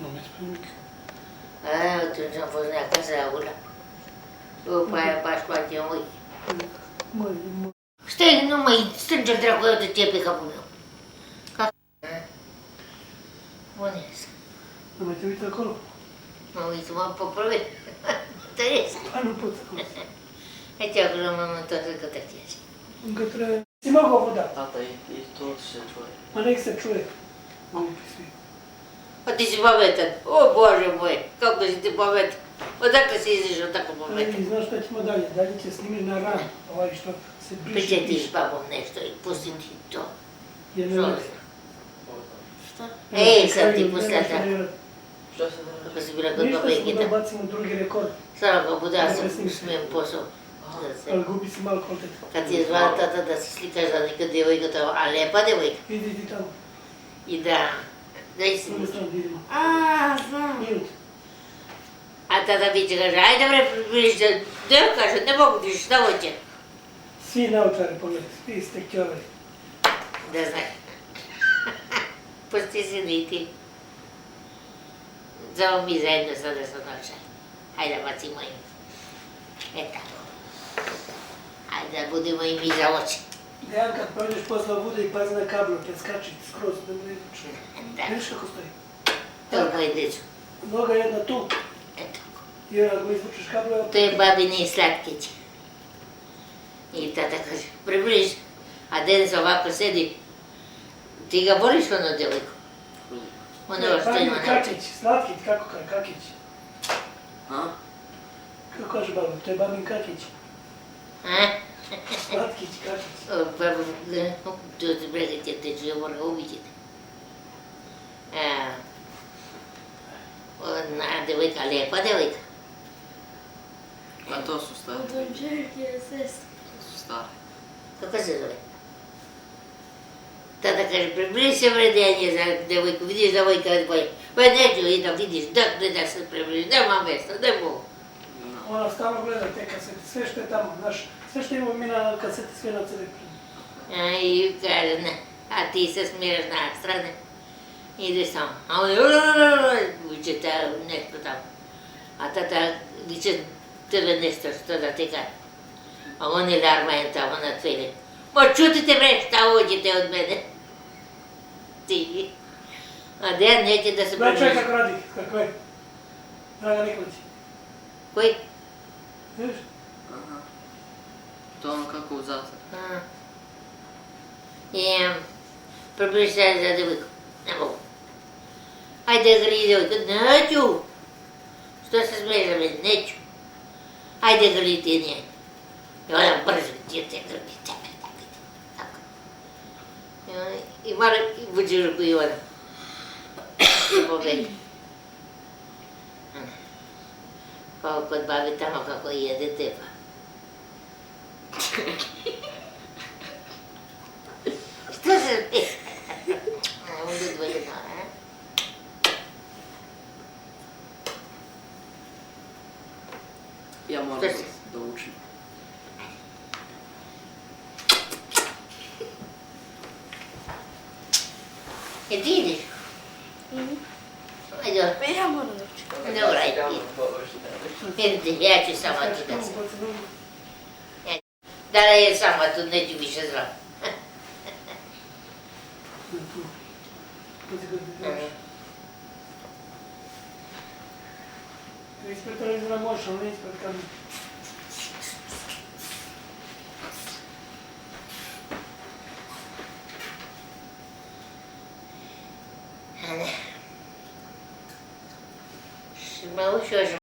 Nu mi spune. Atunci am fost acasă la ula. După aia pași cu aia măi. Stai, nu mai strânge dracu eu de ce pe capul meu. Unde ești? Nu mai te uiți acolo? Mă uit, mă poprove. Tăresc. Nu pot acolo. Aici acolo m-am întors către tine. Încătre... Si mogu ovo da. Tata, i to se čuje. Ma nek se čuje. Mogu ti svi. Pa ti si pametan. O Bože moj, kako si ti pametan. Odakle si izišao tako pametan? I znaš šta ćemo dalje? Dalje će snimiti na ran. Ovaj što se briše. Priče ti s babom nešto i pusti ti to. Je ne vidi. Šta? Ej, sad ti pustila ta. Šta se da Kako si bila kod Ništa babe i smo da kita. bacimo drugi rekord. Samo kako da sam smijem posao. Ali gubi si malo kontent. Kad ti je zvala tata da se slikaš za neka devojka tamo, a lepa devojka. Idi ti tamo. I da, daj si. Samo strano da idemo. Znam. Minut. A tata ti će kaže, ajde bre, približi, da kaže, ne mogu ti, šta hoće? Svi naučari pogledaj, svi stekćovali. Da znaš. Pusti si ni ti. Zamo mi zajedno sada sa naučari. Hajde da bacimo im. E tako. Hajde da budemo i mi za oči. Dejan, kad prođeš posla bude i pazi na kablu, preskači skroz da ne izvuče. Da. Vidiš kako stoji? To moje decu. Noga jedna tu, E tako. jer ako izvučeš kablu, evo... To je babini slatkić. I tata kaže, približi. A Denis ovako sedi. Ti ga voliš ono devojku? Ono što ima na oči. Kakić, slatkić, kako kaže, kakić. A? Kako kaže baba, to je babin kakić. A? Slatkić, kakić. Babo, to ti bregajte, te ću ja moram uvidjeti. Ona devojka, lepa devojka. A to su stare. Od Đerke sestre. To su stare. Kako se zove? Tata kaže, približi se vredenje za devojku, vidiš devojka odboje. Pa neću i da vidiš, da se približi, nema mjesta, ne mogu. Ona stalno gleda te kasete, sve što je tamo, znaš, sve što imamo mi na kasete, sve na CD. I kaže, ne, a ti se smiješ na strane. Ideš tamo, a on viče ta nešto tamo. A tata viče tebe nešto što da ti kaže. A oni larmaju tamo na tvile. Ma čutite bre, šta hoćete od mene? Ti. A Dejan neće da se Gledaj čovjek približi. kako radi, kako je. Draga Nikolić. Koji? Vidiš? Aha. To ono kako u zatvor. I približi se za devojku. Ne mogu. Ajde grli devojku, neću. Što se smiješ za mene, neću. Ajde grli ti nje. I ona brzo ti te grli. Tako. I mora i buđi ruku i ona. I pobedi. Kao kod babi tamo kako jedete pa. Što se smije? Ovdje dvojeno, a? Ja moram Šta si? da učim. E ti ideš? Ajde, Pa ja moram da učim. dobro, ajde. Idite, ja ću sama tu da se. Da je sama tu, neću više zvala. Ispred televizora možeš, ali ne ispred kamera. Šma ušao